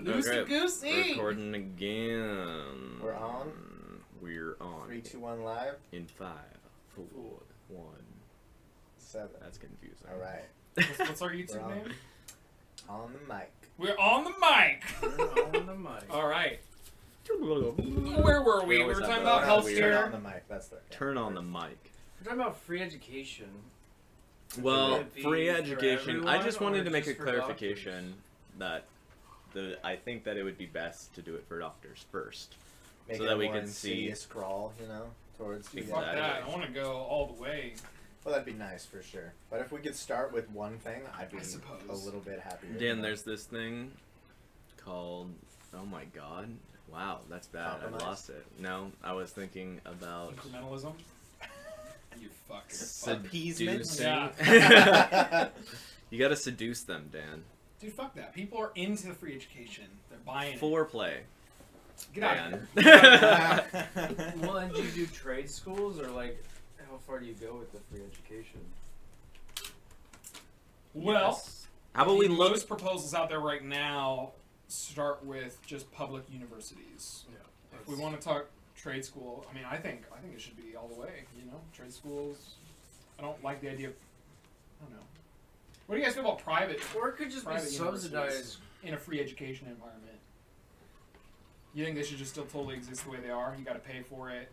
Loosey goosey. Recording again. We're on? We're on. 3, 2, 1 live. In 5, 4, 1. 7. That's confusing. All right. What's our YouTube We're on. name? On the mic. We're on the mic. We're on the mic. All right. Where were we? We were always talking have about that. Turn healthcare. on the mic. That's the. Turn on the mic. We're talking about free education. Well, Would it be free for education. I just everyone wanted or to make a just for clarification that I think that it would be best to do it for doctors first. Make So it that a we more can see- insidious scrawl, towards the. Fuck Exactly. that. I want to go all the way. Well, that'd be nice for sure. But if we could start with one thing, I'd be I suppose. a little bit happier. Dan, there's this thing called. Oh my god. Wow, that's bad. Compromise? I lost it. No, I was thinking about Incrementalism. You fucker. Appeasement? seducing. You gotta seduce them, Dan. Dude, fuck that. People are into the free education. They're buying it. Foreplay. Get out of Dan. here. Well, and do you do trade schools or like how far do you go with the free education? Well, Yes. How about we look? most proposals out there right now start with just public universities. Yeah. If we want to talk trade school, I think it should be all the way. Trade schools. I don't like the idea of. I don't know. What do you guys feel about private Or it could just be Private subsidized. universities. in a free education environment? You think they should just still totally exist the way they are? You got to pay for it.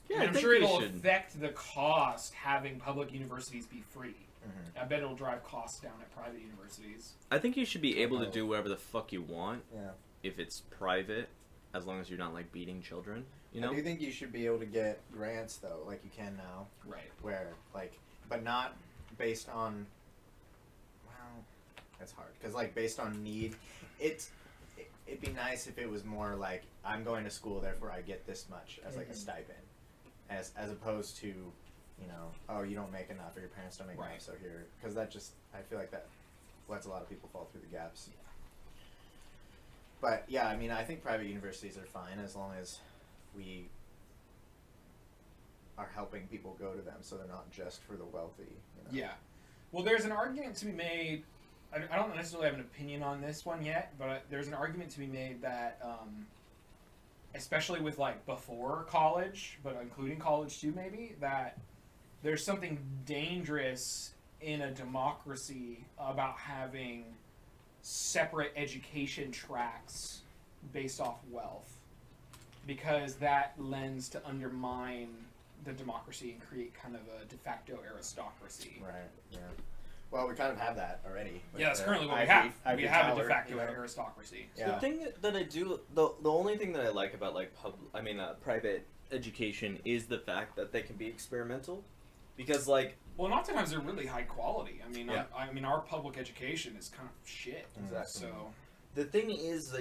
Yeah, I'm I think sure we it'll should. affect the cost having public universities be free. Mhm. I bet it'll drive costs down at private universities. I think you should be able to do whatever the fuck you want Yeah. if it's private, as long as you're not like beating children. You I know? do think you should be able to get grants though, like you can now, Right. where but not based on. Well, that's hard because based on need, it'd be nice if it was more like I'm going to school, therefore I get this much as a stipend, as opposed to, oh, you don't make enough or your parents don't make Right. enough, so here, because I feel like that lets a lot of people fall through the gaps. Yeah. But yeah, I think private universities are fine as long as we are helping people go to them, so they're not just for the wealthy. Yeah. Well, there's an argument to be made. I don't necessarily have an opinion on this one yet, but there's an argument to be made that, especially with before college, but including college too, maybe, that there's something dangerous in a democracy about having separate education tracks based off wealth, because that lends to undermine the democracy and create kind of a de facto aristocracy. Right. Yeah. Well, we kind of have that already. Yeah, that's currently what we Ivy- have. Ivy We have a Tower, de facto you know? aristocracy. Yeah. The thing that I do, the only thing that I like about private education is the fact that they can be experimental, because Well, and oftentimes they're really high quality. Yeah. Our public education is kind of shit. Exactly. So, the thing is,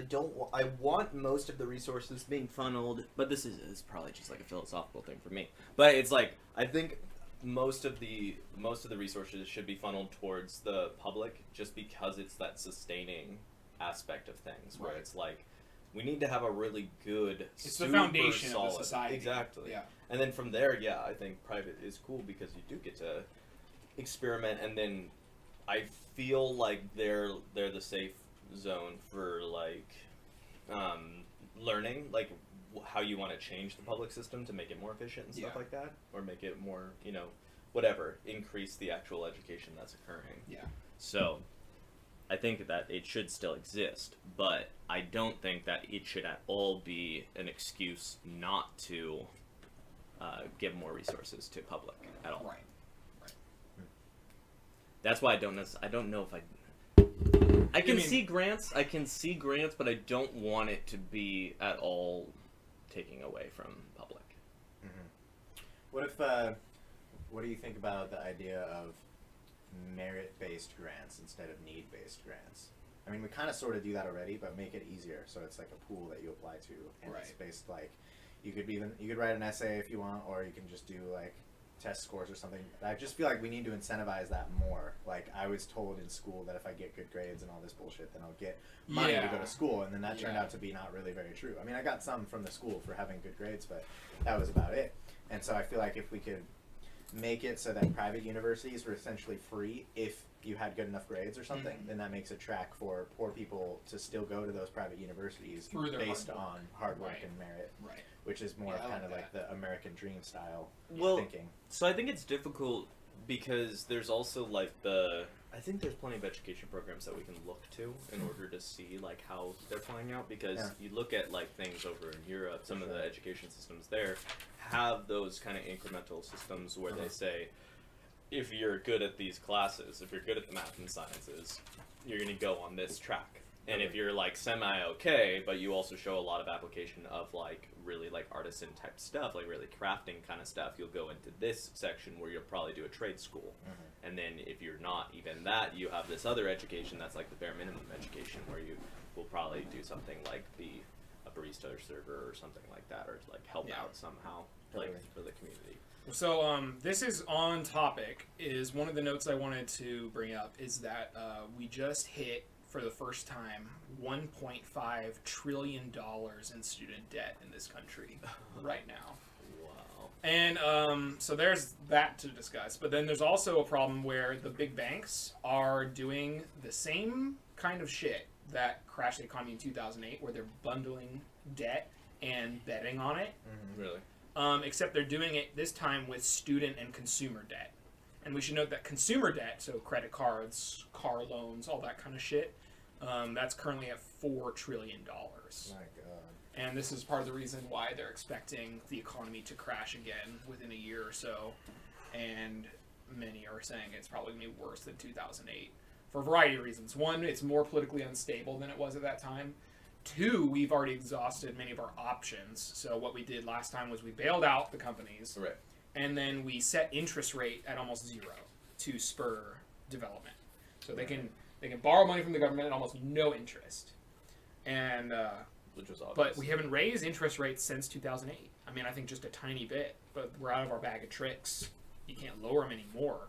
I want most of the resources being funneled, but this is probably just a philosophical thing for me. But it's I think most of the resources should be funneled towards the public, just because it's that sustaining aspect of things, where Right. it's we need to have a really good, it's the super foundation solid, of the society. Exactly. Yeah. And then from there, yeah, I think private is cool because you do get to experiment, and then I feel like they're the safe zone for learning how you want to change the public system to make it more efficient and stuff Yeah. like that, or make it more whatever, increase the actual education that's occurring. Yeah. So I think that it should still exist, but I don't think that it should at all be an excuse not to give more resources to public at all. Right. That's why I don't know if I can see grants. I can see grants, but I don't want it to be at all taking away from public. Mm-hmm. What do you think about the idea of merit-based grants instead of need-based grants? We kind of sort of do that already, but make it easier, so it's a pool that you apply to, and it's Right. based you could write an essay if you want, or you can just do test scores or something. I just feel we need to incentivize that more. I was told in school that if I get good grades and all this bullshit, then I'll get money to go to school, and then that turned out to be not really very true. I got some from the school for having good grades, but that was about it. And so I feel if we could make it so that private universities were essentially free if you had good enough grades or something, Mhm. then that makes a track for poor people to still go to those private universities Through their based hard work. on hard work Right. and merit, Right. which is more Yeah, I kind like of like that. the American dream style Well, thinking. so I think it's difficult because there's also like I think there's plenty of education programs that we can look to in order to see like how they're playing out, because Yeah. you look at like things over in Europe, some of the Sure. education systems there have those kind of incremental systems where they say, if you're good at these classes, if you're good at the math and sciences, you're going to go on this track. And if you're like semi-okay, but you also show a lot of application of like really like artisan type stuff, like really crafting kind of stuff, you'll go into this section where you'll probably do a trade school. And then if you're not even that, you have this other education that's like the bare minimum education where you will probably do something like be a barista or server or something like that, or like help Yeah. out somehow Totally. like for the community. So this is on topic. Is one of the notes I wanted to bring up is that we just hit for the first time $1.5 trillion in student debt in this country right now. Wow. And so there's that to discuss. But then there's also a problem where the big banks are doing the same kind of shit that crashed the economy in 2008, where they're bundling debt and betting on it. Really? Except they're doing it this time with student and consumer debt. And we should note that consumer debt, so credit cards, car loans, all that kind of shit, that's currently at $4 trillion. My God. And this is part of the reason why they're expecting the economy to crash again within a year or so. And many are saying it's probably going to be worse than 2008 for a variety of reasons. One, it's more politically unstable than it was at that time. Two, we've already exhausted many of our options. So what we did last time was we bailed out the companies, Right. and then we set interest rate at almost zero to spur development. So they can borrow money from the government at almost no interest. And Which was obvious. but we haven't raised interest rates since 2008. I mean, I think just a tiny bit, but we're out of our bag of tricks. You can't lower them anymore.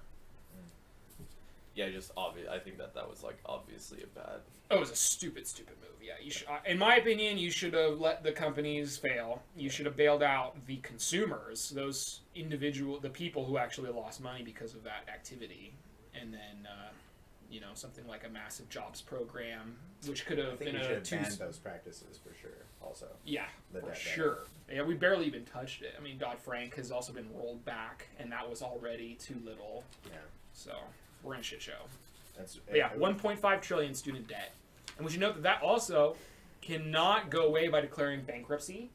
Yeah, just obvious. I think that was like obviously a bad. Oh, it was a stupid move. Yeah, you should, in my opinion, you should have let the companies fail. You should have bailed out the consumers, the people who actually lost money because of that activity, and then something like a massive jobs program, which could I have think been we a should have banned those practices for sure. Also, yeah, the for debt sure. Yeah, we barely even touched it. I mean, Dodd-Frank has also been rolled back, and that was already too little. Yeah. So we're in a shit show. That's But yeah, 1.5 trillion student debt, and we should note that also cannot go away by declaring bankruptcy,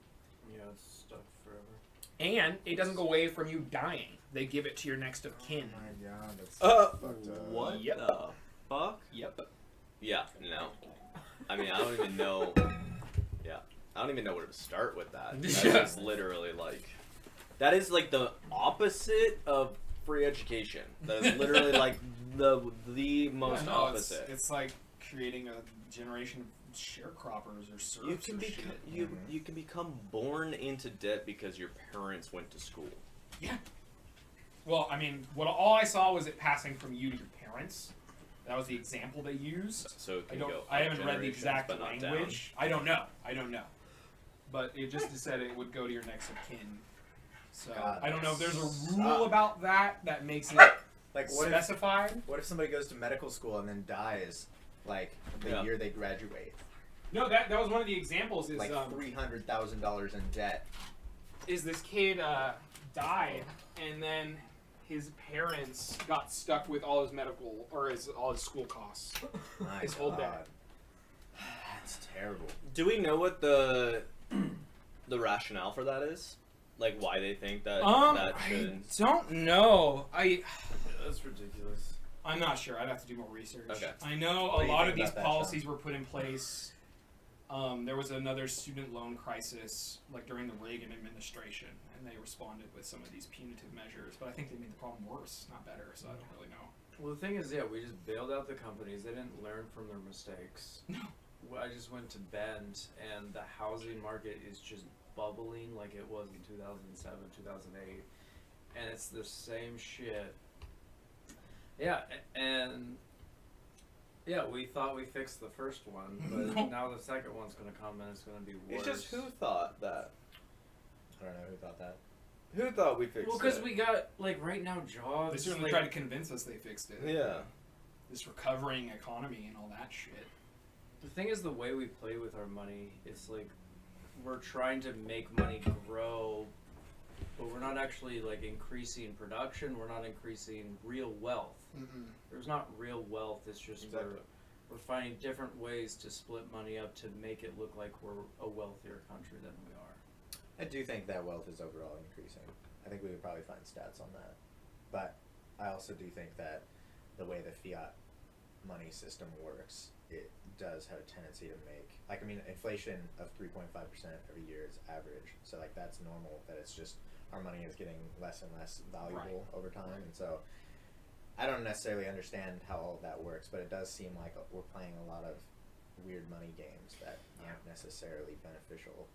Yeah, it's stuck forever. and it doesn't go away from you dying. They give it to your next of kin. Oh my God, that's fucked up. What Yep. the fuck? Yep. Yeah, no. I mean, I don't even know. Yeah, I don't even know where to start with that. That's Yeah. just literally like, that is like the opposite of free education. That is literally like the most opposite. It's like creating a generation of sharecroppers or serfs. You can or be shit. you can become born into debt because your parents went to school. Yeah. Well, I mean, all I saw was it passing from you to your parents. That was the example they used. So it I can don't. go. I up haven't read the generations, exact but not down. language. I don't know. But it just said it would go to your next of kin. So God, I don't know if there's a that rule sucks. about that makes it Like what if specified. somebody goes to medical school and then dies like the Yeah. year they graduate? No, that was one of the examples. Is Like $300,000 in debt. is this kid died, and then his parents got stuck with all his medical or all his school costs. My His whole God. debt. That's terrible. Do we know what the rationale for that is? Like why they think that that I should? don't know. That's ridiculous. I'm not sure. I'd have to do more research. Okay. I know What a do you lot think of these about that, policies were put in place. There was another student loan crisis, like during the Reagan administration, and they responded with some of these punitive measures. But I think they made the problem worse, not better. So I don't really know. Well, the thing is, yeah, we just bailed out the companies. They didn't learn from their mistakes. No. Well, I just went to Bend, and the housing market is just bubbling like it was in 2007, 2008. And it's the same shit. Yeah, and yeah, we thought we fixed the first one, but No. now the second one's going to come and it's going to be worse. It's just who thought that? I don't know who thought that. Who thought we fixed Well, it? because we got, like, right now jobs. They certainly like, tried to convince us they fixed it. Yeah. this recovering economy and all that shit. The thing is, the way we play with our money, it's like we're trying to make money grow, but we're not actually like increasing production. We're not increasing real wealth. Mm-mm. There's not real wealth. It's just Exactly. we're finding different ways to split money up to make it look like we're a wealthier country than we are. I do think that wealth is overall increasing. I think we would probably find stats on that. But I also do think that the way the fiat money system works, it does have a tendency to make, like, I mean, inflation of 3.5% every year is average. So, like, that's normal, that it's just our money is getting less and less valuable over time. And so I don't necessarily understand how all of that works, but it does seem like we're playing a lot of weird money games that aren't necessarily beneficial